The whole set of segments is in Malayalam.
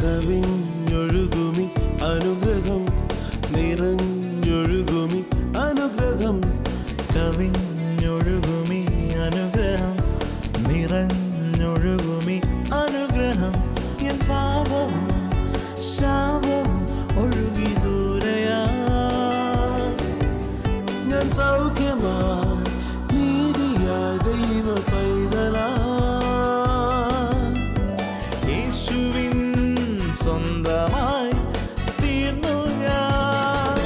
കവിഞ്ഞൊഴുകുമി അനുഗ്രഹം നിറഞ്ഞൊഴുകുമി അനുഗ്രഹം കവിഞ്ഞൊഴുകുമി അനുഗ്രഹം നിറഞ്ഞൊഴുകുമി അനുഗ്രഹം എൻ പാപവും ശാപവും ഒഴുകി ദൂരയാ ഞാൻ സൗഖ്യമാ നീതിയാ ദൈവ പൈതലാ യേശുവിൻ സ്വന്തമായി തീർന്നു ഞാൻ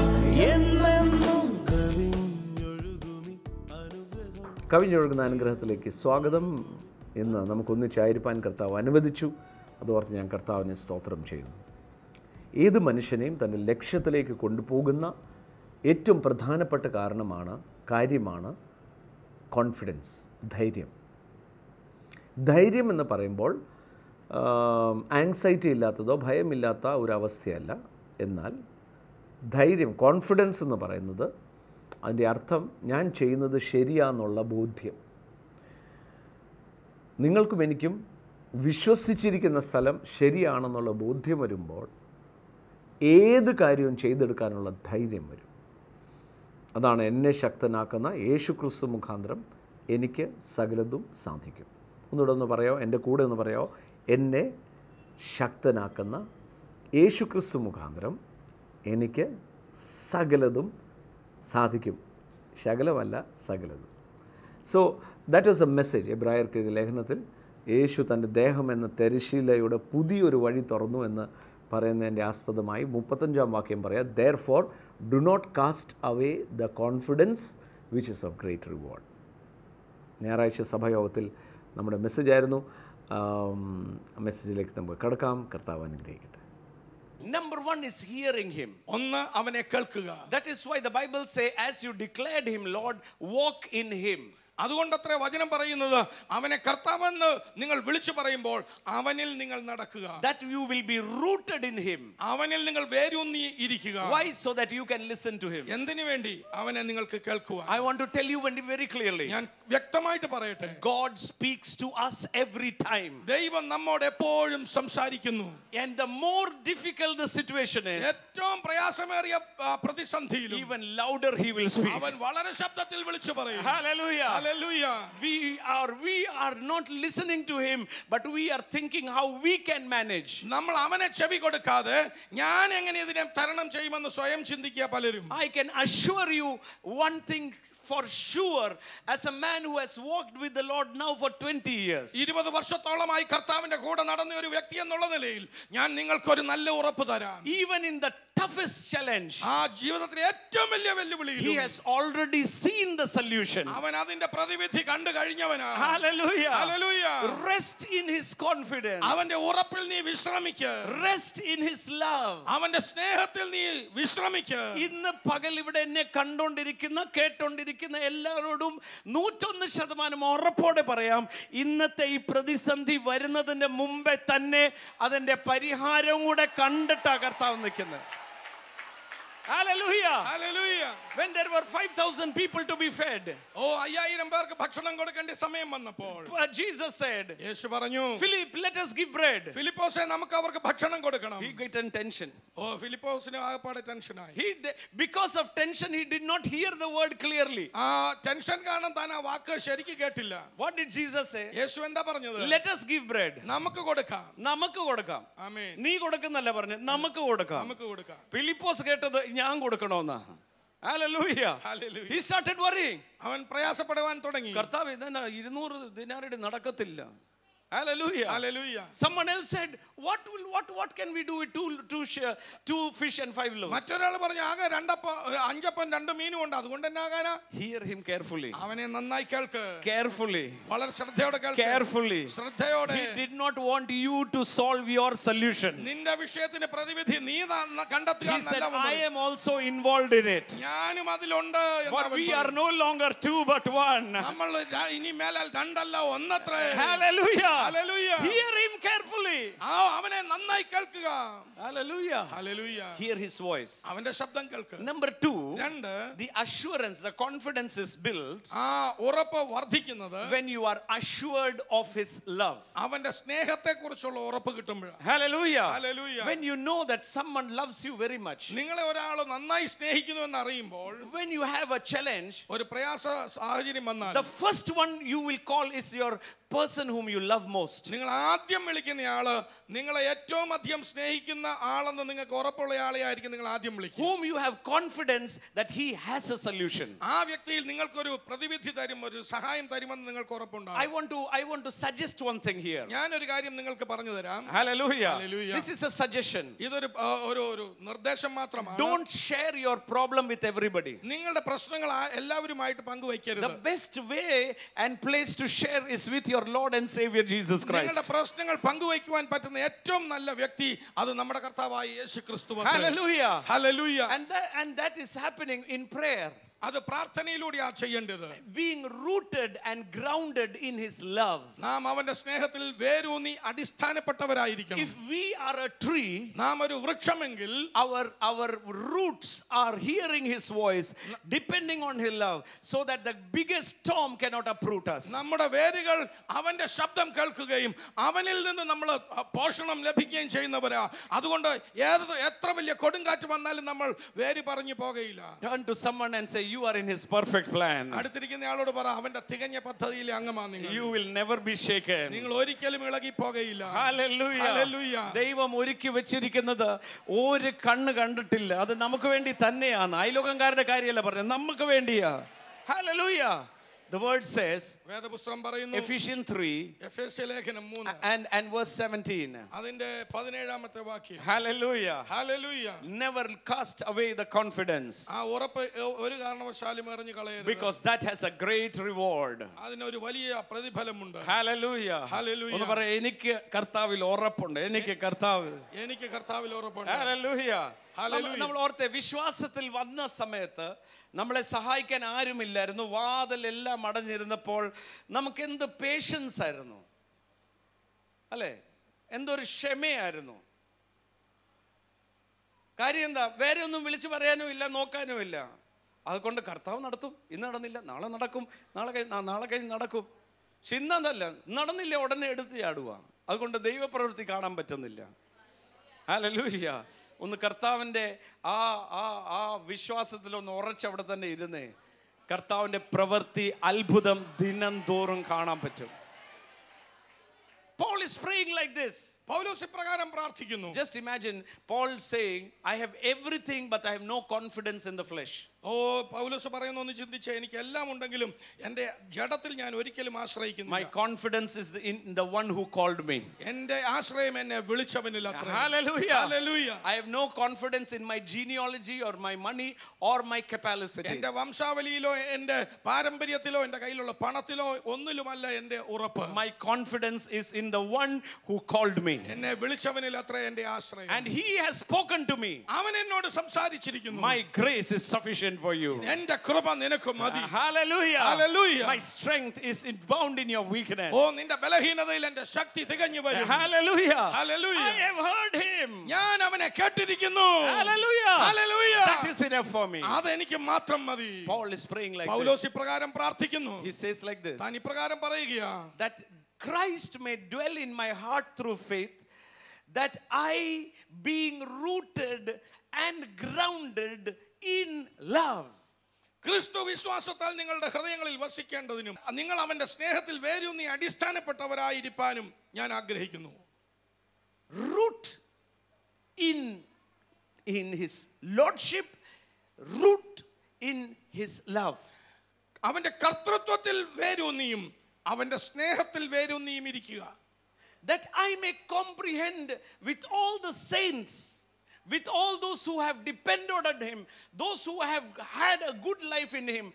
എന്നെന്നും കവിഞ്ഞൊഴുകുമി അനുഗ്രഹം. കവിഞ്ഞൊഴുകുന്ന അനുഗ്രഹത്തിലേക്ക് സ്വാഗതം. ഇന്ന് നമുക്കൊന്നിച്ചായിരിക്കാൻ കർത്താവ് അനുവദിച്ചു. അതോർത്ത് ഞാൻ കർത്താവിനെ സ്തോത്രം ചെയ്യുന്നു. ഏത് മനുഷ്യനെയും തൻ്റെ ലക്ഷ്യത്തിലേക്ക് കൊണ്ടുപോകുന്ന ഏറ്റവും പ്രധാനപ്പെട്ട കാര്യമാണ് കോൺഫിഡൻസ്, ധൈര്യം. ധൈര്യം എന്ന് പറയുമ്പോൾ ആങ്സൈറ്റി ഇല്ലാത്തതോ ഭയമില്ലാത്ത ഒരവസ്ഥയല്ല. എന്നാൽ ധൈര്യം, കോൺഫിഡൻസ് എന്ന് പറയുന്നത് അതിൻ്റെ അർത്ഥം ഞാൻ ചെയ്യുന്നത് ശരിയാന്നുള്ള ബോധ്യം. നിങ്ങൾക്കും എനിക്കും വിശ്വസിച്ചിരിക്കുന്ന സ്ഥലം ശരിയാണെന്നുള്ള ബോധ്യം വരുമ്പോൾ ഏത് കാര്യവും ചെയ്തെടുക്കാനുള്ള ധൈര്യം വരും. അതാണ് എന്നെ ശക്തനാക്കുന്ന യേശുക്രിസ്തു മുഖാന്തരം എനിക്ക് സകലതും സാധിക്കും. ഒന്നുകൂടെ ഒന്ന് പറയാമോ? എൻ്റെ കൂടെ ഒന്ന് പറയാമോ? എന്നെ ശക്തനാക്കുന്ന യേശുക്രിസ്തു മുഖാന്തരം എനിക്ക് സകലതും സാധിക്കും. ശകലമല്ല, സകലതും. So that was a message. എബ്രായർക്ക് എഴുതിയ ലേഖനത്തിൽ യേശു തൻ്റെ ദേഹം എന്ന തെരശീലയുടെ പുതിയൊരു വഴി തുറന്നു എന്ന് പറയുന്നതിൻ്റെ ആസ്പദമായി 35-ാം വാക്യം പറയാം. Therefore do not cast away the confidence which is of great reward. ഞായറാഴ്ച സഭായോഗത്തിൽ നമ്മുടെ മെസ്സേജായിരുന്നു. മെസ്സേജിലേക്ക് നമുക്ക് കടക്കാം. കർത്താവ് അനുഗ്രഹിക്കട്ടെ. Number one is hearing him. ഒന്ന് അവനെ കേൾക്കുക. That is why the Bible say, as you declared him Lord, walk in him. അതുകൊണ്ടത്രേ വചനം പറയുന്നത്, അവനെ കർത്താവെന്ന് നിങ്ങൾ വിളിച്ചു പറയുമ്പോൾ അവനിൽ നിങ്ങൾ നടക്കുക. That you will be rooted in him. അവനിൽ നിങ്ങൾ വേരൂന്നി ഇരിക്കുക. Why? So that you can listen to him. എന്തിനു വേണ്ടി? അവനെ നിങ്ങൾക്ക് കേൾക്കുക. I want to tell you very clearly. ഞാൻ വ്യക്തമായിട്ട് പറയട്ടെ. God speaks to us every time. ദൈവം നമ്മോട് എപ്പോഴും സംസാരിക്കുന്നു. And the more difficult the situation is, ഏറ്റവും പ്രയാസമേറിയ പ്രതിസന്ധിയിലും even louder he will speak. അവൻ വളരെ ശബ്ദത്തിൽ വിളിച്ചു പറയും. Hallelujah. Hallelujah. We are not listening to him, but we are thinking how we can manage. നമ്മൾ അവനെ ചെവി കൊടുക്കാതെ ഞാൻ എങ്ങനെ ഇതിനെ തരണം ചെയ്യുമെന്ന് സ്വയം ചിന്തിക്കുക പലരും. I can assure you one thing for sure, as a man who has walked with the Lord now for 20 years. 20 വർഷത്തോളമായി കർത്താവിന്റെ കൂടെ നടന്ന ഒരു വ്യക്തി എന്നുള്ള നിലയിൽ ഞാൻ നിങ്ങൾക്ക് ഒരു നല്ല ഉറപ്പ് തരാം. Even in the toughest challenge, ആ ജീവിതത്തിലെ ഏറ്റവും വലിയ വെല്ലുവിളിയിൽ he has already seen the solution. അവൻ അതിന്റെ പ്രതിവിധി കണ്ടു കഴിഞ്ഞവനാണ്. Hallelujah. Hallelujah. Rest in his confidence. അവന്റെ ഉറപ്പിൽ നീ വിശ്രമിക്കുക. Rest in his love. അവന്റെ സ്നേഹത്തിൽ നീ വിശ്രമിക്കുക. ഇന്ന് പകൽ ഇവിടെ എന്നെ കണ്ടുകൊണ്ടിരിക്കുന്ന കേട്ടുകൊണ്ടിരിക്കുന്ന എല്ലാവരോടും 101% ഉറപ്പോടെ പറയാം, ഇന്നത്തെ ഈ പ്രതിസന്ധി വരുന്നതിന്റെ മുമ്പേ തന്നെ അതിന്റെ പരിഹാരം കൂടെ കണ്ടിട്ടാ കർത്താവ് നിൽക്കുന്നത്. Hallelujah. Hallelujah. When there were 5,000 people to be fed. Oh, 5000 പേർക്ക് ഭക്ഷണം കൊടുക്കേണ്ട സമയം വന്നപ്പോൾ Jesus said, യേശു പറഞ്ഞു, Philip, let us give bread. ഫിലിപ്പോസേ നമുക്ക് അവർക്ക് ഭക്ഷണം കൊടുക്കണം. He got tension. Oh, ഫിലിപ്പോസിന് ആകപ്പാടെ ടെൻഷനായി. Because of tension he did not hear the word clearly. ആ ടെൻഷൻ കാരണം താൻ ആ വാക്ക് ശരിക്ക് കേട്ടില്ല. What did Jesus say? യേശു എന്താ പറഞ്ഞത്? Let us give bread. നമുക്ക് കൊടുക്കാം. നമുക്ക് കൊടുക്കാം. ആമേൻ. നീ കൊടുക്കുന്നല്ല പറഞ്ഞു, നമുക്ക് കൊടുക്കാം. നമുക്ക് കൊടുക്കാം. ഫിലിപ്പോസ് കേട്ടത് ഞാൻ കൊടുക്കണമെന്നാ. Hallelujah. Hallelujah. He started worrying. അവൻ പ്രയാസപ്പെടാൻ തുടങ്ങി. കർത്താവ് ഇതെന്നാ 200 ദിനാറിയുടെ നടക്കത്തില്ല. Hallelujah. Hallelujah. Someone else said, what can we do with two fish and 5 loaves? മറ്റൊരാൾ പറഞ്ഞു, ആകെ 5 അപ്പം 2 മീനും ഉണ്ട്, അതുകൊണ്ട് തന്നെ ആകാനാ. Hear him carefully. അവനെ നന്നായി കേൾക്ക്. Carefully. വളരെ ശ്രദ്ധയോടെ കേൾക്ക്. Carefully. ശ്രദ്ധയോടെ. He did not want you to solve your solution. നിന്റെ വിഷയത്തിന് പ്രതിവിധി നീ കണ്ടെത്തുക എന്നല്ല. He said, I am also involved in it. ഞാനും അതിലുണ്ട്. For we are no longer 2 but 1. നമ്മൾ ഇനി മേലാൽ 2 അല്ല 1 അത്രേ. Hallelujah. Hallelujah. Hear him carefully. അവനെ നന്നായി കേൾക്കുക. Hallelujah. Hallelujah. Hear his voice. അവന്റെ ശബ്ദം കേൾക്ക്. Number 2, രണ്ട്, the assurance, the confidence is built ആ ഉറപ്പ് വർദ്ധിക്കുന്നത് when you are assured of his love. അവന്റെ സ്നേഹത്തെക്കുറിച്ചുള്ള ഉറപ്പ് കിട്ടുമ്പോഴാണ്. Hallelujah. Hallelujah. When you know that someone loves you very much. നിങ്ങളെ ഒരാൾ നന്നായി സ്നേഹിക്കുന്നുവെന്ന് അറിയുമ്പോൾ, When you have a challenge, ഒരു പ്രയാസ സാഹചര്യം വന്നാൽ, the first one you will call is your person whom you love most. നിങ്ങൾ ആദ്യം വിളിക്കുന്ന ആള് നിങ്ങളെ ഏറ്റവും അധികം സ്നേഹിക്കുന്ന ആളെന്ന് നിങ്ങൾക്ക് ഉറപ്പുള്ള ആളെ ആയിരിക്കും നിങ്ങൾ ആദ്യം വിളിക്കുക. Whom you have confidence that he has a solution. ആ വ്യക്തിയിൽ നിങ്ങൾക്കൊരു പ്രതിവിധി തരും, ഒരു സഹായം തരുമെന്ന് നിങ്ങൾക്ക് ഉറപ്പുണ്ടാകും. I want to suggest one thing here. ഞാനൊരു കാര്യം നിങ്ങൾക്ക് പറഞ്ഞു തരാം. Hallelujah. Hallelujah. This is a suggestion. ഇതൊരു ഒരു നിർദ്ദേശം മാത്രമാണ്. Don't share your problem with everybody. നിങ്ങളുടെ പ്രശ്നങ്ങൾ എല്ലാവരുമായിട്ട് പങ്കുവയ്ക്കരുത്. The best way and place to share is with your Lord and Savior Jesus Christ. നിങ്ങളുടെ പ്രശ്നങ്ങൾ പങ്കുവയ്ക്കുവാൻ പറ്റുന്ന ഏറ്റവും നല്ല വ്യക്തി അത് നമ്മുടെ കർത്താവായ യേശു ക്രിസ്തു. Hallelujah. Hallelujah. And that is happening in prayer. അത് പ്രാർത്ഥനയിലൂടെയാണ് ചെയ്യേണ്ടത്. Being rooted and grounded in his love. നാം അവന്റെ സ്നേഹത്തിൽ വേരൂന്നി അടിസ്ഥാനപ്പെട്ടവരായിരിക്കണം. If we are a tree, നാം ഒരു വൃക്ഷമെങ്കിൽ our roots are hearing his voice, depending on his love, so that the biggest storm cannot uproot us. നമ്മുടെ വേരുകൾ അവന്റെ ശബ്ദം കേൾക്കുകയും അവനിൽ നിന്ന് നമ്മൾ പോഷണം ലഭിക്കുകയും ചെയ്യുന്നവരാ. അതുകൊണ്ട് എത്ര വലിയ കൊടുങ്കാറ്റ് വന്നാലും നമ്മൾ വേര് പറഞ്ഞു പോകയില്ല. Turn to someone and say, you are in his perfect plan. അടുത്തിരിക്കുന്ന ആളോട് പറ, അവന്റെ തികഞ്ഞ പദ്ധതിയിലെ അംഗമാണ് നിങ്ങൾ. You will never be shaken. നിങ്ങൾ ഒരിക്കലും ഇളകി പോകയില്ല. Hallelujah. Hallelujah. ദൈവം ഒരുക്കി വെച്ചിരിക്കുന്നത് ഒരു കണ്ണ് കണ്ടിട്ടില്ല. അത് നമുക്ക് വേണ്ടി തന്നെയാണ്. അയലോകംകാരുടെ കാര്യമല്ല പറഞ്ഞത്, നമുക്ക് വേണ്ടിയാ. Hallelujah. The word says, വേദപുസ്തകം പറയുന്നു, Ephesians 3 എഫേസ്യ ലേഖനം 3 and verse 17. അതിന്റെ 17ാമത്തെ വാക്യം. Hallelujah. Hallelujah. Never cast away the confidence, ആ ഉറപ്പ് ഒരു കാരണവശാലും എറിഞ്ഞു കളയരുത്. because that has a great reward. അതിനൊരു വലിയ പ്രതിഫലമുണ്ട്. Hallelujah. Hallelujah. ഒന്ന് പറയ്, എനിക്ക് കർത്താവിൽ ഉറപ്പുണ്ട്. എനിക്ക് കർത്താവിൽ ഉറപ്പുണ്ട്. Hallelujah. Hallelujah. നമ്മൾ ഓർത്തെ, വിശ്വാസത്തിൽ വന്ന സമയത്ത് നമ്മളെ സഹായിക്കാൻ ആരുമില്ലായിരുന്നു. വാതിലെല്ലാം അടഞ്ഞിരുന്നപ്പോൾ നമുക്ക് എന്ത് പേഷ്യൻസ് ആയിരുന്നു അല്ലേ, എന്തൊരു ക്ഷമയായിരുന്നു. കാര്യം എന്താ, വേറെ ഒന്നും വിളിച്ചു പറയാനും ഇല്ല, നോക്കാനും ഇല്ല. അതുകൊണ്ട് കർത്താവ് നടത്തും. ഇന്ന് നടന്നില്ല, നാളെ നടക്കും, നാളെ കഴിഞ്ഞ് നടക്കും. പക്ഷെ ഇന്നതല്ല, നടന്നില്ല ഉടനെ എടുത്ത് ചാടുക. അതുകൊണ്ട് ദൈവപ്രവൃത്തി കാണാൻ പറ്റുന്നില്ല. ഹല്ലേലൂയ. ഒന്ന് കർത്താവിൻ്റെ ആ വിശ്വാസത്തിലൊന്ന് ഉറച്ചവിടെ തന്നെ ഇരുന്നേ. കർത്താവിൻ്റെ പ്രവൃത്തി, അത്ഭുതം ദിനം തോറും കാണാൻ പറ്റും. Paul is praying like this. പൗലോസ് ഇപ്രകാരം പ്രാർത്ഥിക്കുന്നു. Just imagine Paul saying, I have everything but I have no confidence in the flesh. പൗലോസ് പറയുന്നു, ഒന്ന് ചിന്തിച്ചേ, എനിക്ക് എല്ലാം ഉണ്ടെങ്കിലും എൻ്റെ ജഡത്തിൽ ഞാൻ ഒരിക്കലും ആശ്രയിക്കുന്നില്ല. My confidence is in the one who called me. എൻ്റെ ആശ്രയം എന്നെ വിളിച്ചവനിൽ അത്രേ. Hallelujah. Hallelujah. I have no confidence in my genealogy or my money or my capacity. എൻ്റെ വംശാവലിയിലോ എൻ്റെ പാരമ്പര്യത്തിലോ എൻ്റെ കയ്യിലുള്ള പണത്തിലോ ഒന്നിലുമല്ല എൻ്റെ ഉറപ്പ്. My confidence is in the one who called me. എന്നെ വിളിച്ചവനിൽ അത്രേ എൻ്റെ ആശ്രയം. And he has spoken to me. അവൻ എന്നോട് സംസാരിച്ചിരിക്കുന്നു. My grace is sufficient for you. എൻ്റെ കൃപ നിനക്ക് മതി. Hallelujah. Hallelujah. My strength is bound in your weakness. നിന്റെ ബലഹീനതയിൽ എൻ്റെ ശക്തി തികഞ്ഞു വരും. Hallelujah. Hallelujah. I have heard him. ഞാൻ അവനെ കേട്ടിരിക്കുന്നു. Hallelujah. Hallelujah. That is enough for me. അത് എനിക്ക് മാത്രം മതി. Paul is praying like Paulose this. ഇപ്രകാരം പ്രാർത്ഥിക്കുന്നു. He says like this. താൻ ഇപ്രകാരം പറയുകയാ, that Christ may dwell in my heart through faith, that I, being rooted and grounded in love. ക്രിസ്തു വിശ്വാസത്താൽ നിങ്ങളുടെ ഹൃദയങ്ങളിൽ വസിക്കേണ്ടതിനും നിങ്ങൾ അവന്റെ സ്നേഹത്തിൽ വേരൂന്നി അടിസ്ഥാനപ്പെട്ടവരായിരിക്കാനും ഞാൻ ആഗ്രഹിക്കുന്നു. Root in his lordship, root in his love. അവന്റെ കർത്തൃത്വത്തിൽ വേരൂന്നിയും അവന്റെ സ്നേഹത്തിൽ വേരൂന്നിയും ഇരിക്കുക. That I may comprehend with all the saints, with all those who have depended on him, those who have had a good life in him.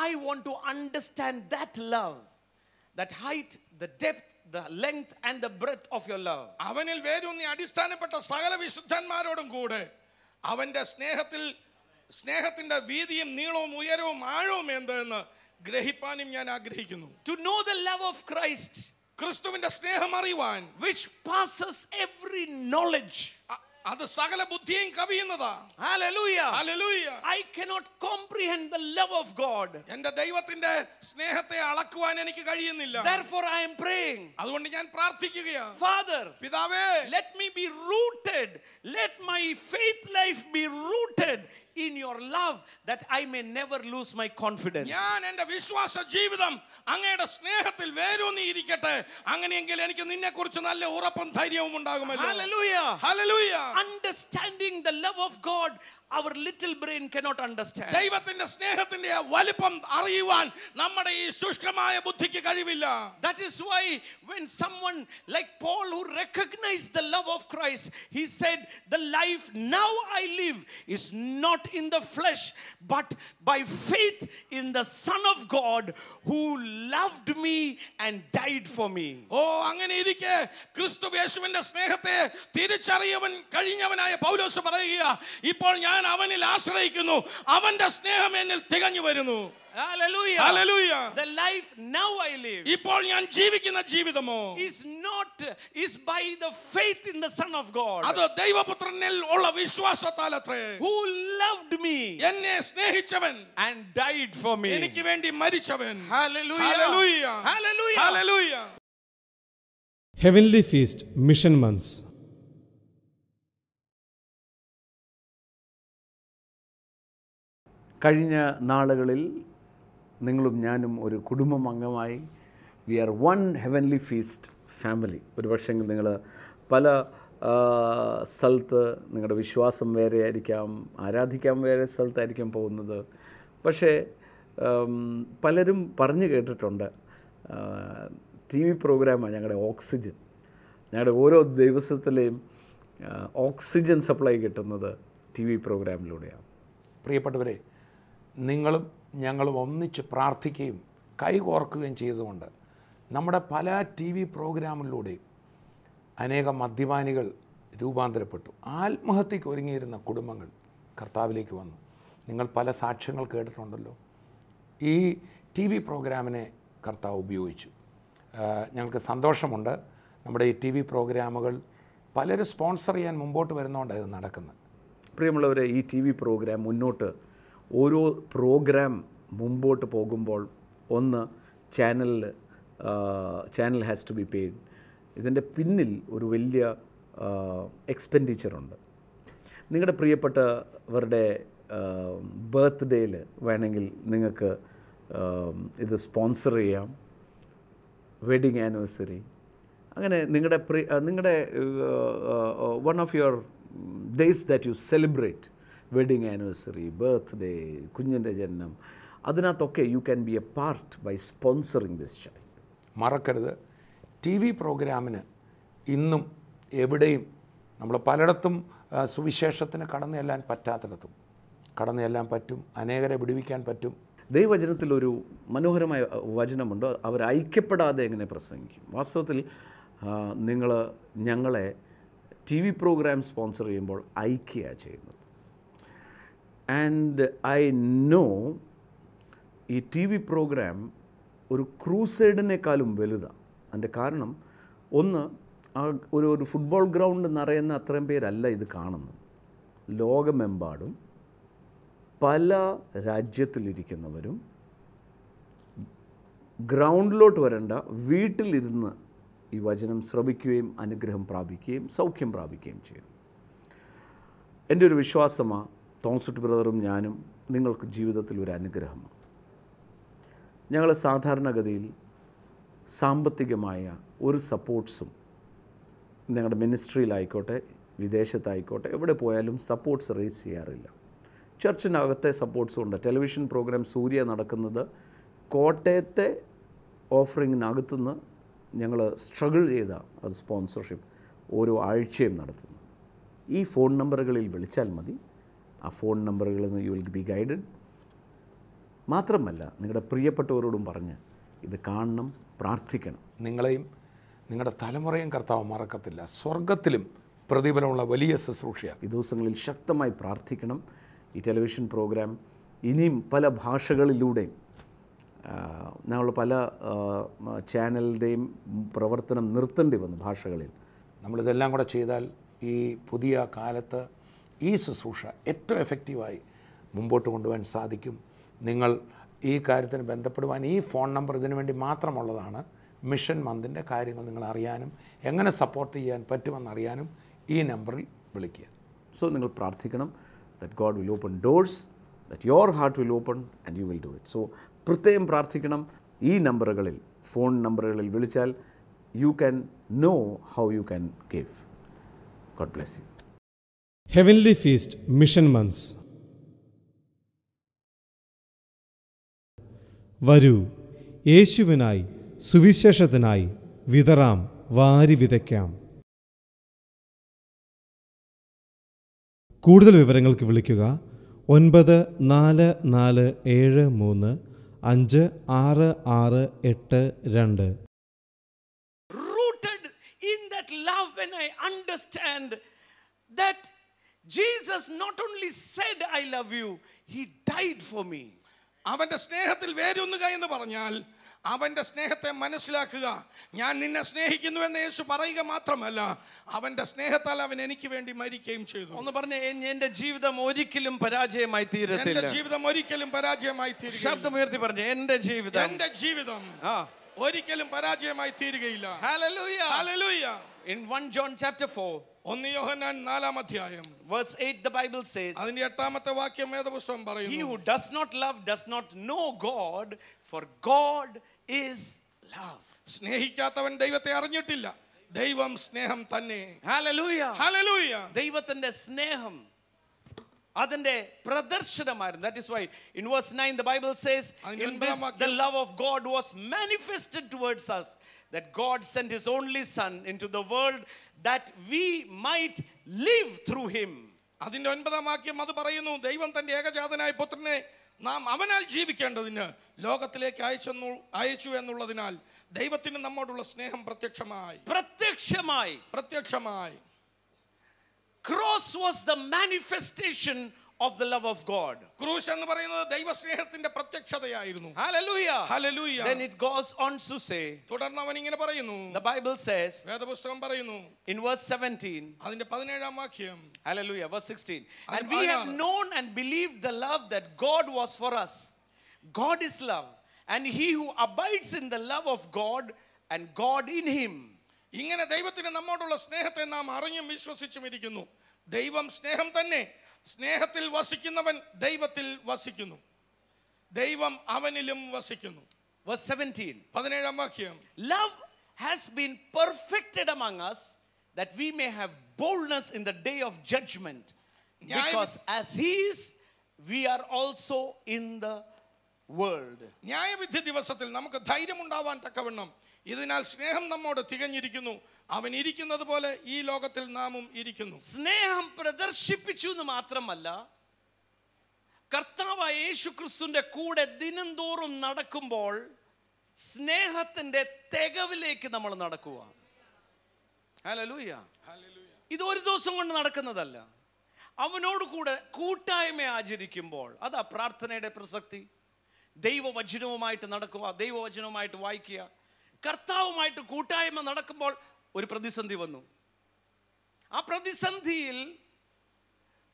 I want to understand that love, that height, the depth, the length and the breadth of your love. അവനിൽ വേരൂന്നി അടിസ്ഥാനപ്പെട്ട സകല വിശുദ്ധന്മാരോടും കൂടെ അവന്റെ സ്നേഹത്തിന്റെ വീതിയും നീളവും ഉയരവും ആഴവും എന്തെന്ന് ഗ്രഹിപ്പാനും ഞാൻ ആഗ്രഹിക്കുന്നു. To know the love of Christ, ക്രിസ്തുവിന്റെ സ്നേഹം അറിയുവാൻ, which passes every knowledge. അത് സകല ബുദ്ധിയെയും കവിയുന്നതാ. Hallelujah. Hallelujah. I cannot comprehend the love of God. എന്റെ ദൈവത്തിന്റെ സ്നേഹത്തെ അളക്കുവാൻ എനിക്ക് കഴിയുന്നില്ല. Therefore I am praying. അതുകൊണ്ട് ഞാൻ പ്രാർത്ഥിക്കുകയാണ്. Father, പിതാവേ, let me be rooted. Let my faith life be rooted in your love, that I may never lose my confidence. ഞാൻ എന്റെ വിശ്വാസ ജീവിതം അങ്ങയുടെ സ്നേഹത്തിൽ വേരൂന്നിയിരിക്കട്ടെ. അങ്ങനെയെങ്കിൽ എനിക്ക് നിന്നെക്കുറിച്ച് നല്ല ഉറപ്പും ധൈര്യവും ഉണ്ടാകുമല്ലോ. Hallelujah. Hallelujah. Understanding the love of God, our little brain cannot understand. ദൈവത്തിന്റെ സ്നേഹത്തിന്റെ വലിപ്പം അറിയുവാൻ നമ്മുടെ ഈ ശുഷ്കമായ ബുദ്ധിക്ക് കഴിവില്ല. That is why when someone like Paul, who recognized the love of Christ, he said, the life now I live is not in the flesh, but by faith in the Son of God who loved me and died for me. ഓ, അങ്ങനെ ഇരിക്കെ ക്രിസ്തു യേശുവിന്റെ സ്നേഹത്തെ തിരിച്ചറിയുവാൻ കഴിഞ്ഞവനായ പൗലോസ് പറയുക, ഇപ്പോൾ ഞാൻ അവനിൽ ആശ്രയിക്കുന്നു, അവന്റെ സ്നേഹം എന്നിൽ തികഞ്ഞു വരുന്നു. Hallelujah. Hallelujah. The life now I live ഇപ്പോൾ ഞാൻ ജീവിക്കുന്ന ജീവിതമോ is by the faith in the Son of God, അത് ദൈവപുത്രനിൽ ഉള്ള വിശ്വാസത്താലത്രേ. who loved me എന്നെ സ്നേഹിച്ചവൻ, and died for me. എനിക്ക് വേണ്ടി മരിച്ചവൻ. Hallelujah. Hallelujah. Hallelujah. Hallelujah. Heavenly Feast Mission Months. കഴിഞ്ഞ നാളുകളിൽ നിങ്ങളും ഞാനും ഒരു കുടുംബം അംഗമായി we are one heavenly feast family. ഒരു പക്ഷേ നിങ്ങൾ പല സ്ഥലത്ത് നിങ്ങളുടെ വിശ്വാസം വേറെ ആയിരിക്കാം, ആരാധിക്കാൻ വേറെ സ്ഥലത്തായിരിക്കും പോകുന്നത്. പക്ഷേ പലരും പറഞ്ഞു കേട്ടിട്ടുണ്ട്, ടി വി പ്രോഗ്രാമാണ് ഞങ്ങളുടെ ഓക്സിജൻ. ഞങ്ങളുടെ ഓരോ ദിവസത്തിലെയും ഓക്സിജൻ സപ്ലൈ കിട്ടുന്നത് ടി വി പ്രോഗ്രാമിലൂടെയാണ്. പ്രിയപ്പെട്ടവരെ, നിങ്ങളും ഞങ്ങളും ഒന്നിച്ച് പ്രാർത്ഥിക്കുകയും കൈകോർക്കുകയും ചെയ്തുകൊണ്ട് നമ്മുടെ പല ടി വി പ്രോഗ്രാമിലൂടെയും അനേകം മദ്യപാനികൾ രൂപാന്തരപ്പെട്ടു. ആത്മഹത്യയ്ക്ക് ഒരുങ്ങിയിരുന്ന കുടുംബങ്ങൾ കർത്താവിലേക്ക് വന്നു. നിങ്ങൾ പല സാക്ഷ്യങ്ങൾ കേട്ടിട്ടുണ്ടല്ലോ. ഈ ടി വി പ്രോഗ്രാമിനെ കർത്താവ് ഉപയോഗിച്ചു. ഞങ്ങൾക്ക് സന്തോഷമുണ്ട്. നമ്മുടെ ഈ ടി വി പ്രോഗ്രാമുകൾ പലരും സ്പോൺസർ ചെയ്യാൻ മുമ്പോട്ട് വരുന്നതുകൊണ്ടാണ് ഇത് നടക്കുന്നത്. പ്രിയമുള്ളവരെ, ഈ ടി വി പ്രോഗ്രാം മുന്നോട്ട് ഓരോ പ്രോഗ്രാം മുമ്പോട്ട് പോകുമ്പോൾ ഒന്ന് channel has to be paid. ഇതിൻ്റെ പിന്നിൽ ഒരു വലിയ എക്സ്പെൻഡിച്ചറുണ്ട്. നിങ്ങളുടെ പ്രിയപ്പെട്ടവരുടെ ബർത്ത്ഡേയിൽ വേണമെങ്കിൽ നിങ്ങൾക്ക് ഇത് സ്പോൺസർ ചെയ്യാം. വെഡിങ് ആനിവേഴ്സറി, അങ്ങനെ നിങ്ങളുടെ one of your days that you celebrate, wedding anniversary, birthday, കുഞ്ഞിൻ്റെ ജനനം, അതിനകത്തൊക്കെ you can be a part by sponsoring this child. മറക്കരുത്, ടി വി പ്രോഗ്രാമിന് ഇന്നും എവിടെയും നമ്മൾ പലയിടത്തും സുവിശേഷത്തിന് കടന്നു ചെല്ലാൻ പറ്റാത്തിടത്തും കടന്നു ചെല്ലാൻ പറ്റും. അനേകരെ വിടുവിക്കാൻ പറ്റും. ദൈവവചനത്തിലൊരു മനോഹരമായ വചനമുണ്ട്, അവർ ഐക്യപ്പെടാതെ എങ്ങനെ പ്രസംഗിക്കും. വാസ്തവത്തിൽ ഞങ്ങളെ ടി വി പ്രോഗ്രാം സ്പോൺസർ ചെയ്യുമ്പോൾ ഐക്യയാണ് ചെയ്യുന്നത്. ആൻഡ് ഐ നോ ഈ ടി വി പ്രോഗ്രാം ഒരു ക്രൂസൈഡിനേക്കാളും വലുതാണ്. അതിൻ്റെ കാരണം ഒന്ന്, ഒരു ഫുട്ബോൾ ഗ്രൗണ്ട് നിറയുന്ന അത്രയും പേരല്ല ഇത് കാണുന്നത്. ലോകമെമ്പാടും പല രാജ്യത്തിലിരിക്കുന്നവരും ഗ്രൗണ്ടിലോട്ട് വരേണ്ട, വീട്ടിലിരുന്ന് ഈ വചനം ശ്രവിക്കുകയും അനുഗ്രഹം പ്രാപിക്കുകയും സൗഖ്യം പ്രാപിക്കുകയും ചെയ്യുന്നു. എൻ്റെ ഒരു വിശ്വാസമാണ്, തോമസുട്ടി ബ്രദറും ഞാനും നിങ്ങൾക്ക് ജീവിതത്തിൽ ഒരു അനുഗ്രഹമാണ്. ഞങ്ങൾ സാധാരണഗതിയിൽ സാമ്പത്തികമായ ഒരു സപ്പോർട്ട്സും ഞങ്ങളുടെ മിനിസ്ട്രിയിലായിക്കോട്ടെ വിദേശത്തായിക്കോട്ടെ എവിടെ പോയാലും സപ്പോർട്ട്സ് റേസ് ചെയ്യാറില്ല. ചർച്ചിനകത്തെ സപ്പോർട്ട്സും ഉണ്ട്. ടെലിവിഷൻ പ്രോഗ്രാം സൂര്യ നടക്കുന്നത് കോട്ടയത്തെ ഓഫറിങ്ങിനകത്തുനിന്ന് ഞങ്ങൾ സ്ട്രഗിൾ ചെയ്ത അത് സ്പോൺസർഷിപ്പ് ഓരോ ആഴ്ചയും നടത്തുന്നു. ഈ ഫോൺ നമ്പറുകളിൽ വിളിച്ചാൽ മതി. ആ ഫോൺ നമ്പറുകളിൽ നിന്ന് യു വിൽ ബി ഗൈഡഡ്. മാത്രമല്ല, നിങ്ങളുടെ പ്രിയപ്പെട്ടവരോടും പറഞ്ഞ് ഇത് കാണണം, പ്രാർത്ഥിക്കണം. നിങ്ങളെയും നിങ്ങളുടെ തലമുറയും കർത്താവ് മറക്കത്തില്ല. സ്വർഗത്തിലും പ്രതിഫലമുള്ള വലിയ ശുശ്രൂഷയാണ്. ഈ ദിവസങ്ങളിൽ ശക്തമായി പ്രാർത്ഥിക്കണം. ഈ ടെലിവിഷൻ പ്രോഗ്രാം ഇനിയും പല ഭാഷകളിലൂടെയും, ഞങ്ങൾ പല ചാനലിൻ്റെയും പ്രവർത്തനം നിർത്തേണ്ടി വന്നു ഭാഷകളിൽ. നമ്മളിതെല്ലാം കൂടെ ചെയ്താൽ ഈ പുതിയ കാലത്ത് ഈ ശുശ്രൂഷ ഏറ്റവും എഫക്റ്റീവായി മുമ്പോട്ട് കൊണ്ടുപോകാൻ സാധിക്കും. നിങ്ങൾ ഈ കാര്യത്തിന് ബന്ധപ്പെടുവാൻ ഈ ഫോൺ നമ്പർ ഇതിനു വേണ്ടി മാത്രമുള്ളതാണ്. മിഷൻ മന്തിൻ്റെ കാര്യങ്ങൾ നിങ്ങൾ അറിയാനും എങ്ങനെ സപ്പോർട്ട് ചെയ്യാൻ പറ്റുമെന്നറിയാനും ഈ നമ്പറിൽ വിളിക്കുക. സോ നിങ്ങൾ പ്രാർത്ഥിക്കണം, that God will open doors, that your heart will open and you will do it. So പ്രത്യേകം പ്രാർത്ഥിക്കണം. ഈ നമ്പറുകളിൽ, ഫോൺ നമ്പറുകളിൽ വിളിച്ചാൽ you can know how you can give. God bless you. Heavenly Feast Mission Months. വരൂ, യേശുവിനായി സുവിശേഷത്തിനായി വിതറാം, വാരി വിതയ്ക്കാം. കൂടുതൽ വിവരങ്ങൾക്ക് വിളിക്കുക 9447356682. In that love, when I understand that Jesus not only said I love you, he died for me. അവന്റെ സ്നേഹത്തിൽ വേരൂന്നുക എന്ന് പറഞ്ഞാൽ അവന്റെ സ്നേഹത്തെ മനസ്സിലാക്കുക. ഞാൻ നിന്നെ സ്നേഹിക്കുന്നു എന്ന് യേശു പറയുക മാത്രമല്ല, അവന്റെ സ്നേഹത്താൽ അവൻ എനിക്ക് വേണ്ടി മരിക്കുകയും ചെയ്തു. ഒന്ന് പറഞ്ഞേ, എന്റെ ജീവിതം ഒരിക്കലും പരാജയമായി തീരത്തില്ല. എന്റെ ജീവിതം ഒരിക്കലും പരാജയമായി തീരില്ല. ശബ്ദമുയർത്തി പറഞ്ഞേ, എന്റെ ജീവിതം ഒരിക്കലും പരാജയമായി തീരുകയില്ല. Hallelujah. Hallelujah. In 1 John chapter 4, 1 യോഹന്നാൻ 4-ാം അധ്യായം verse 8, the Bible says, അതിന്റെ 8-ാമത്തെ വാക്യം വേദപുസ്തകം പറയുന്നു, he who does not love does not know God, for God is love. സ്നേഹിക്കാത്തവൻ ദൈവത്തെ അറിഞ്ഞിട്ടില്ല, ദൈവം സ്നേഹം തന്നെ. Hallelujah. Hallelujah. ദൈവത്തിന്റെ സ്നേഹം അതിന്റെ പ്രദർശനമായിരുന്നു. That is why in verse 9 the Bible says, in this the love of God was manifested towards us, that God sent his only son into the world that we might live through him. അതിന്റെ 9-ാം വാക്യം അത് പറയുന്നു, ദൈവം തന്റെ ഏകജാതനായ പുത്രനെ നാം അവനാൽ ജീവിക്കേണ്ടതിന് ലോകത്തിലേക്ക് അയച്ചു എന്നുള്ളതിനാൽ ദൈവത്തിന് നമ്മോടുള്ള സ്നേഹം പ്രത്യക്ഷമായി. Cross was the manifestation of the love of God. ക്രൂശ് എന്ന് പറയുന്നത് ദൈവസ്നേഹത്തിന്റെ പ്രത്യക്ഷതയായിരുന്നു. Hallelujah. Hallelujah. Then it goes on to say, തുടർന്ന് അവൻ ഇങ്ങനെ പറയുന്നു, the Bible says, വേദപുസ്തകം പറയുന്നു, in verse 17, അതിന്റെ 17-ാം വാക്യം, hallelujah, verse 16, and we have known and believed the love that God was for us. God is love, and he who abides in the love of God and God in him. ഇങ്ങനെ ദൈവത്തിന് നമ്മോടുള്ള സ്നേഹത്തെ നാം അറിഞ്ഞും വിശ്വസിച്ചും ഇരിക്കുന്നു. ദൈവം സ്നേഹം തന്നെ. സ്നേഹത്തിൽ വസിക്കുന്നവൻ ദൈവത്തിൽ വസിക്കുന്നു, ദൈവം അവനിലും വസിക്കുന്നു. Verse 17, 17-ാം വാക്യം, love has been perfected among us that we may have boldness in the day of judgment, because as he is, we are also in the world. ന്യായവിധി ദിവസത്തിൽ നമുക്ക് ധൈര്യമുണ്ടാവാൻ തക്കവണ്ണം ഇതിനാൽ സ്നേഹം നമ്മോട് തികഞ്ഞിരിക്കുന്നു, അവൻ ഇരിക്കുന്നത് പോലെ ഈ ലോകത്തിൽ നാമും ഇരിക്കുന്നു. സ്നേഹം പ്രദർശിപ്പിച്ചു എന്ന് മാത്രമല്ല, കർത്താവായ യേശുക്രിസ്തുവിന്റെ കൂടെ ദിനംതോറും നടക്കുമ്പോൾ സ്നേഹത്തിന്റെ തികവിലേക്ക് നമ്മൾ നടക്കുക. ഹല്ലേലൂയ. ഇത് ഒരു ദിവസം കൊണ്ട് നടക്കുന്നതല്ല. അവനോട് കൂടെ കൂട്ടായ്മ ആചരിക്കുമ്പോൾ, അതാ പ്രാർത്ഥനയുടെ പ്രസക്തി. ദൈവവചനവുമായിട്ട് നടക്കുക, ദൈവവചനവുമായിട്ട് വായിക്കുക. കർത്താവുമായിട്ട് കൂട്ടായ്മ നടക്കുമ്പോൾ ഒരു പ്രതിസന്ധി വന്നു. ആ പ്രതിസന്ധിയിൽ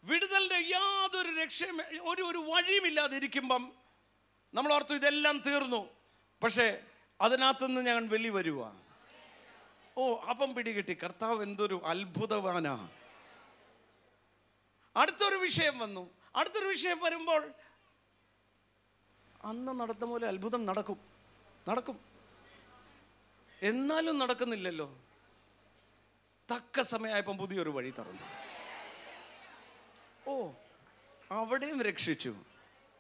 വിടുതലിന്റെ യാതൊരു രക്ഷയും ഒരു വഴിയുമില്ലാതിരിക്കുമ്പം നമ്മൾ ഓർത്തു ഇതെല്ലാം തീർന്നു. പക്ഷേ അതിനകത്തുനിന്ന് ഞങ്ങൾ വെളി വരുക. അപ്പം പിടികിട്ടി, കർത്താവ് എന്തൊരു അത്ഭുതവാനാ. അടുത്തൊരു വിഷയം വന്നു. അടുത്തൊരു വിഷയം വരുമ്പോൾ അന്ന് നടന്ന പോലെ അത്ഭുതം നടക്കും. എന്നാലും നടക്കുന്നില്ലല്ലോ. തക്ക സമയമായപ്പം പുതിയൊരു വഴി തുറന്നു. അവിടെയും രക്ഷിച്ചു.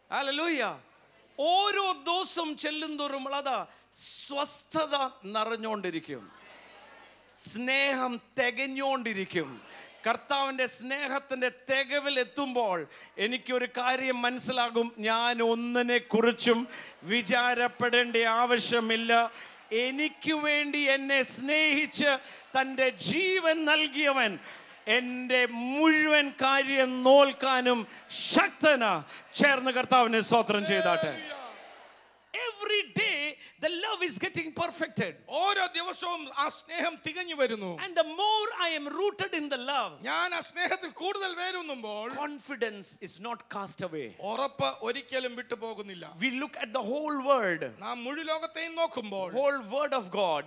ഹല്ലേലൂയ. ഓരോ ദിവസം ചെല്ലുന്തോറും അതാ സ്വസ്ഥത നിറഞ്ഞുകൊണ്ടിരിക്കും, സ്നേഹം തികഞ്ഞുകൊണ്ടിരിക്കും. കർത്താവിൻ്റെ സ്നേഹത്തിൻ്റെ തികവിൽ എത്തുമ്പോൾ എനിക്കൊരു കാര്യം മനസ്സിലാകും, ഞാൻ ഒന്നിനെ കുറിച്ചും വിചാരപ്പെടേണ്ട ആവശ്യമില്ല. എനിക്ക് വേണ്ടി എന്നെ സ്നേഹിച്ച് തൻ്റെ ജീവൻ നൽകിയവൻ എൻ്റെ മുഴുവൻ കാര്യം നോൽക്കാനും ശക്തനാ. ചേർന്ന് കർത്താവിനെ സ്തോത്രം ചെയ്താട്ടെ. Every day the love is getting perfected. ഓരോ ദിവസവും ആ സ്നേഹം തികഞ്ഞു വരുന്നു. And the more I am rooted in the love, ഞാൻ ആ സ്നേഹത്തിൽ കൂടുതൽ വേരുന്നുമ്പോൾ confidence is not cast away. ഉറപ്പ് ഒരിക്കലും വിട്ടുപോകുന്നില്ല. We look at the whole word, നാം മുഴു ലോകത്തെയും നോക്കുമ്പോൾ, whole word of God.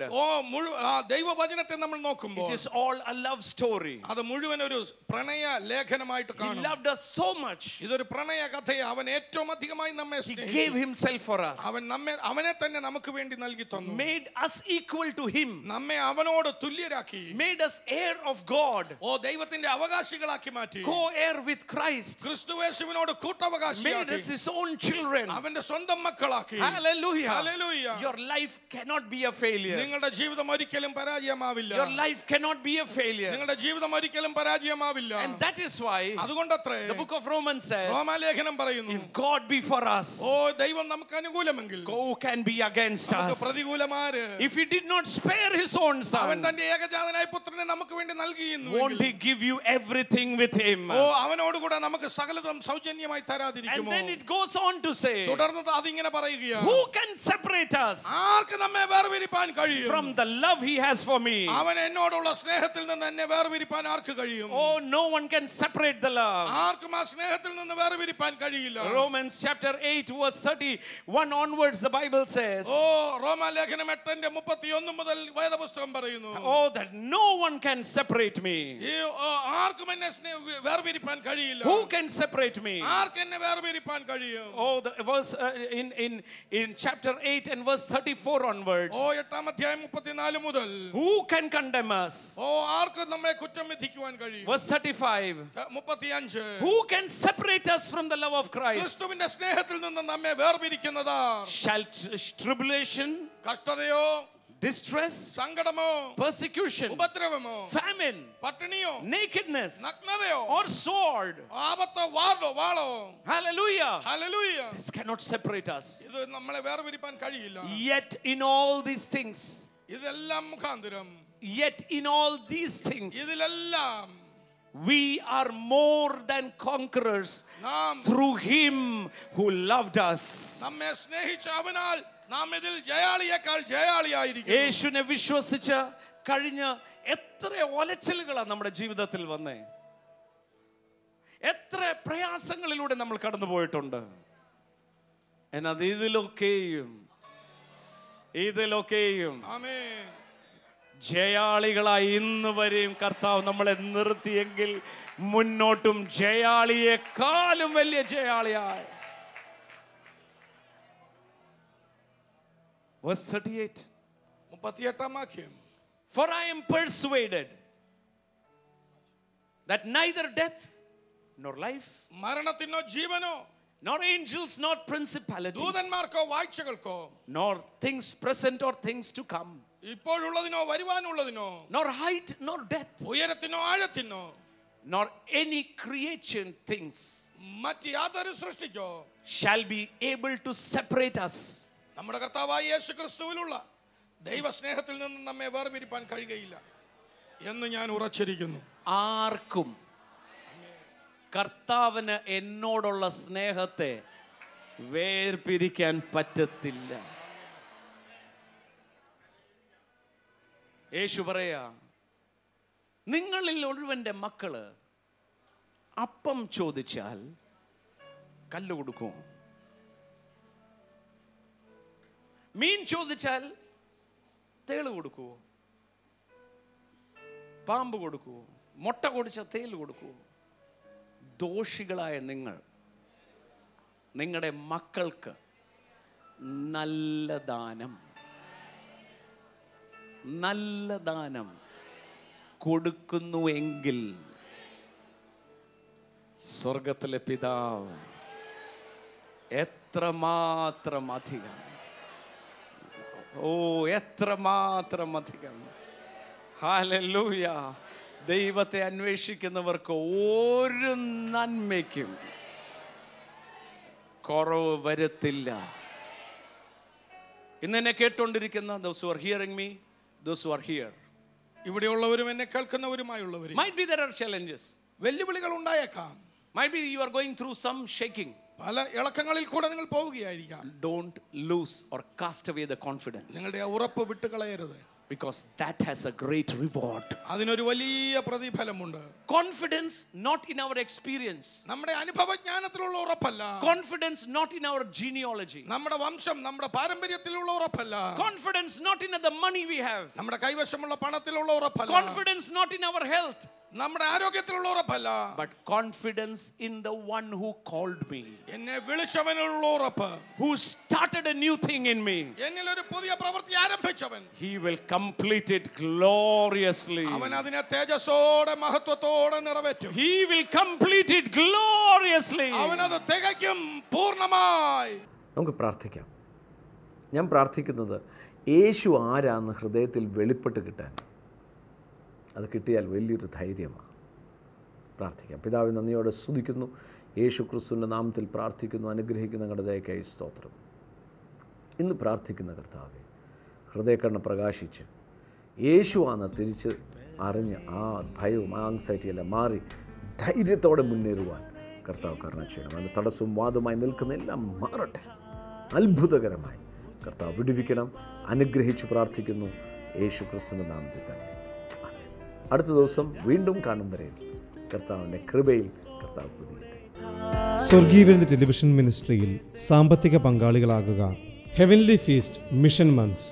ദൈവവചനത്തെ നമ്മൾ നോക്കുമ്പോൾ, It is all a love story. അത് മുഴുവൻ ഒരു പ്രണയ ലേഖനമായിട്ട് He കാണും. loved us so much. ഇതൊരു പ്രണയ കഥയെ അവൻ ഏറ്റവും അധികമായി നമ്മെ He സ്നേഹിച്ചു. gave himself for us. അവനെ തന്നെ നമുക്ക് വേണ്ടി നൽകി തന്നു. Made us equal to him. നമ്മെ അവനോട് തുല്യരാക്കി. Made us heir of God. ദൈവത്തിന്റെ അവകാശികളാക്കി മാറ്റി. Co-heir with Christ. ക്രിസ്തുയേശുവിനോട് കൂട്ടവകാശിയാക്കി. Made us his own children. അവന്റെ സ്വന്തം മക്കളാക്കി. Hallelujah. Hallelujah. Your life cannot be a failure. നിങ്ങളുടെ ജീവിതം ഒരിക്കലും പരാജയമാവില്ല. Your life cannot be a failure. നിങ്ങളുടെ ജീവിതം ഒരിക്കലും പരാജയമാവില്ല. And that is why അതുകൊണ്ടത്രേ the book of Romans says, റോമാലേഖനം പറയുന്നു, if God be for us, ദൈവം നമുക്ക് അനുകൂലമെങ്കിൽ who can be against നമുക്ക് us? പ്രതികൂലമാര്? If he did not spare his own അവൻ son, തന്റെ ഏകജാതനായ പുത്രനെ നമുക്ക് വേണ്ടി നൽകിയിരുന്നു. won't he give you everything with him? അവനോട് കൂടെ നമുക്ക് സകലതും സൗജന്യമായി And തരാതിരിക്കുമോ? then it goes on to say, തുടർന്ന് അതിങ്ങനെ പറയുകയാണ്, who can separate us ആർക്ക് നമ്മെ വേർപിരിപ്പാൻ കഴിയും? from the love he has for me? അവൻ എന്നോടുള്ള സ്നേഹത്തിൽ നിന്ന് എന്നെ വേർപിരിപ്പാൻ ആർക്ക് കഴിയും? Oh, no one can separate the love. ആർക്കും ആ സ്നേഹത്തിൽ നിന്ന് വേർപിരിപ്പാൻ കഴിയില്ല. Romans chapter 8 verse 31 onwards, the Bible says, റോമാലേഖനം 8:31 മുതൽ വേദപുസ്തകം പറയുന്നു, oh, that no one can separate me. ആർക്കും എന്നെ വേർപിരിപ്പാൻ കഴിയില്ല. Who can separate me? ആർക്ക് എന്നെ വേർപിരിപ്പാൻ കഴിയും? Oh, the verse in chapter 8 and verse 34 onwards. 8-ാം അധ്യായം 34 മുതൽ, Who can condemn us? ആർക്ക് നമ്മെ കുറ്റം വിധിക്കുവാൻ കഴിയും? Verse 35. 35, Who can separate us from the love of Christ? ക്രിസ്തുവിന്റെ സ്നേഹത്തിൽ നിന്ന് നമ്മെ വേർപിരിക്കുന്നതാ? Shall tribulation, കഷ്ടതയോ, distress, സങ്കടമോ, persecution, ഉപദ്രവമോ, famine, പട്ടിണിയോ, nakedness, നഗ്നതയോ, or sword? ആപത്തോ, വാളോ? Hallelujah. Hallelujah. This cannot separate us. ഇത് നമ്മളെ വേർപിരിപ്പാൻ കഴിയില്ല. Yet in all these things, ഇതെല്ലാം മുഖാന്തരം, yet in all these things, ഇതിലെല്ലാം we are more than conquerors നാം through him who loved us. നമ്മെ സ്നേഹിച്ച അവനാൽ നാം ഇതിൽ ജയാളിയേക്കാൾ ജയാളിയായിരിക്കും. യേശുവിനെ വിശ്വസിച്ച് കഴിഞ്ഞ എത്ര ഒലച്ചിലുകളാണ് നമ്മുടെ ജീവിതത്തിൽ വന്നേ. എത്ര പ്രയാസങ്ങളിലൂടെ നമ്മൾ കടന്നു പോയിട്ടുണ്ട്. എന്നാൽ ഇതിലൊക്കെയും ആമേൻ, ജയാളികളായി ഇന്ന് വരെയും കർത്താവ് നമ്മളെ നിർത്തിയെങ്കിൽ മുന്നോട്ടും ജയാളിയെക്കാളും വലിയ ജയാളിയായി. Verse 38. 38-ാം വാക്യം, For I am persuaded that neither death nor life, മരണത്തിനോ ജീവനോ, nor angels, nor principalities, ദൂതന്മാർക്കോ വാഴ്ചകൾക്കോ, nor things present or things to come, ഇപ്പോഴുള്ളതിനോ വരുവാനുള്ളതിനോ, nor height nor depth, ഉയരത്തിനോ ആഴത്തിനോ, nor any creation things മറ്റ് യാതൊരു സൃഷ്ടിക്കോ shall be able to separate us നമ്മുടെ കർത്താവായ യേശു ക്രിസ്തുവിലുള്ള ദൈവസ്നേഹത്തിൽ നിന്ന് നമ്മെ വേർപിരിപ്പാൻ കഴിയുകയില്ല എന്ന് ഞാൻ ഉറച്ചിരിക്കുന്നു. ആർക്കും കർത്താവിന് എന്നോടുള്ള സ്നേഹത്തെ വേർപിരിക്കാൻ പറ്റത്തില്ല. യേശു പറയാ, നിങ്ങളിൽ ഒരുവന്റെ മക്കള് അപ്പം ചോദിച്ചാൽ കല്ല് കൊടുക്കും, മീൻ ചോദിച്ചാൽ തേള് കൊടുക്കൂ, പാമ്പ് കൊടുക്കൂ, മുട്ട കൊടുച്ചാൽ തേല് കൊടുക്കൂ. ദോഷികളായ നിങ്ങൾ നിങ്ങളുടെ മക്കൾക്ക് നല്ല ദാനം കൊടുക്കുന്നുവെങ്കിൽ സ്വർഗത്തിലെ പിതാവ് എത്രമാത്രം അധികം, എത്രമാത്രം അധികം. ഹല്ലേലൂയ. ദൈവത്തെ അന്വേഷിക്കുന്നവർക്ക് ഒരു നന്മയ്ക്കും കുറവ് വരുത്തില്ല. ഇന്ന് എന്നെ കേട്ടുകൊണ്ടിരിക്കുന്ന those who are hearing me, those who are here, ഇവിടെയുള്ളവരും എന്നെ കേൾക്കുന്നവരുമായുള്ളവരും, might be there are challenges, വെല്ലുവിളികൾ ഉണ്ടായേക്കാം. might be you are going through some shaking, പല ഇളക്കങ്ങളിൽ കൂടെ നിങ്ങൾ പോവുകയായിരിക്കാം. Don't lose or cast away the confidence. നിങ്ങളുടെ ഉറപ്പ് വിട്ടുകളയരുത്. Because that has a great reward. അതിനൊരു വലിയ പ്രതിഫലമുണ്ട്. Confidence not in our experience. നമ്മുടെ അനുഭവജ്ഞാനത്തിലുള്ള ഉറപ്പല്ല. Confidence not in our genealogy. നമ്മുടെ വംശം, നമ്മുടെ പാരമ്പര്യത്തിലുള്ള ഉറപ്പല്ല. Confidence not in the money we have. നമ്മുടെ കൈവശമുള്ള പണത്തിലുള്ള ഉറപ്പല്ല. Confidence not in our health. നമ്മുടെ ആരോഗ്യത്തിലുള്ള ഉറപ്പല്ല. But confidence in the one who called me. എന്നെ വിളിച്ചവനുള്ള ഉറപ്പ്. Who started a new thing in me. എന്നിൽ ഒരു പുതിയ പ്രവൃത്തി ആരംഭിച്ചവൻ. He will complete it gloriously. അവൻ അതിനെ തേജസ്സോടെ മഹത്വത്തോടെ നിറവേറ്റും. He will complete it gloriously. അവൻ അത് തികയ്ക്കും പൂർണ്ണമായി. നമുക്ക് പ്രാർത്ഥിക്കാം. ഞാൻ പ്രാർത്ഥിക്കുന്നത് യേശു ആരാന്ന് ഹൃദയത്തിൽ വെളിപ്പെട്ട് കിട്ടാൻ. അത് കിട്ടിയാൽ വലിയൊരു ധൈര്യമാണ്. പ്രാർത്ഥിക്കാം. പിതാവേ, നന്ദിയോടെ സ്തുതിക്കുന്നു. യേശു ക്രിസ്തുവിൻ്റെ നാമത്തിൽ പ്രാർത്ഥിക്കുന്നു. അനുഗ്രഹിക്കുന്ന ഞങ്ങളുടെ ദയക്കായി സ്തോത്രം. ഇന്ന് പ്രാർത്ഥിക്കുന്ന കർത്താവേ, ഹൃദയക്കണ്ണ് പ്രകാശിച്ച് യേശുവാണ് തിരിച്ച് അറിഞ്ഞ് ആ ഭയവും ആ ആങ്സൈറ്റിയെല്ലാം മാറി ധൈര്യത്തോടെ മുന്നേറുവാൻ കർത്താവ് കരുണ ചെയ്യണം. അതിന് തടസ്സവും വാദമായി നിൽക്കുന്ന എല്ലാം മാറട്ടെ. അത്ഭുതകരമായി കർത്താവ് വിടുവിക്കണം. അനുഗ്രഹിച്ച് പ്രാർത്ഥിക്കുന്നു യേശു ക്രിസ്തുവിൻ്റെ നാമത്തിൽ തന്നെ. അടുത്ത ദിവസം വീണ്ടും കാണും വരെ കർത്താവിൻ്റെ കൃപയിൽ കർത്താവ് പുതിയട്ടെ. സ്വർഗീയ ടെലിവിഷൻ മിനിസ്ട്രിയിൽ സാമ്പത്തിക പങ്കാളികളാകുക. Heavenly feast mission months.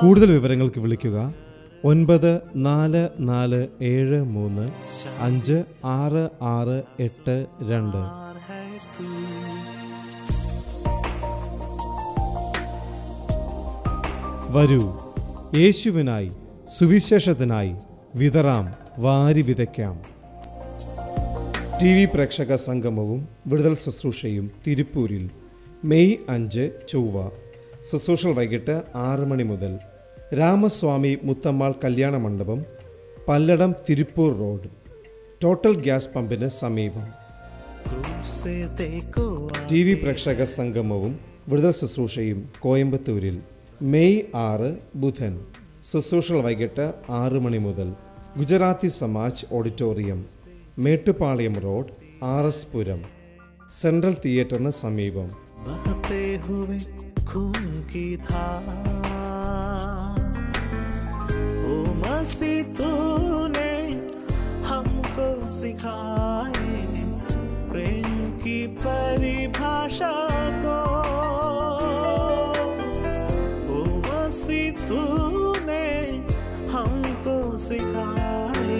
കൂടുതൽ വിവരങ്ങൾക്ക് വിളിക്കുക 9447356682. വരൂ, യേശുവിനായി സുവിശേഷത്തിനായി വിതറാം, വാരി വിതയ്ക്കാം. TV പ്രേക്ഷക സംഗമവും വിടുതൽ ശുശ്രൂഷയും തിരുപ്പൂരിൽ മെയ് 5 ചൊവ്വ. ശുശ്രൂഷകൾ വൈകിട്ട് 6 മണി മുതൽ. രാമസ്വാമി മുത്തമ്മാൾ കല്യാണ മണ്ഡപം, Palladam, Tiruppur road, total gas പമ്പിന് സമീപം. TV പ്രേക്ഷക സംഗമവും വിടുതൽ ശുശ്രൂഷയും കോയമ്പത്തൂരിൽ മെയ് 6 ബുധൻ. ശുശ്രൂഷകൾ വൈകിട്ട് 6 മണി മുതൽ. Gujarati Samaj auditorium, Mettupalayam road, RS പുരം, സെൻട്രൽ തിയേറ്ററിന് സമീപം. तूने हमको सिखाए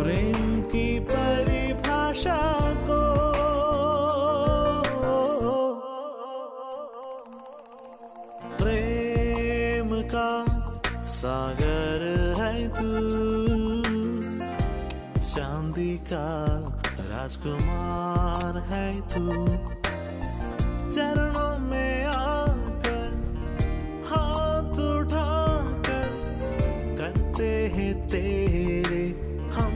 प्रेम की परिभाषा को. प्रेम का सागर है तू, चांदी का राजकुमार है तू. चरणों में आकर हाथ उठाकर करते हैं तेरे हम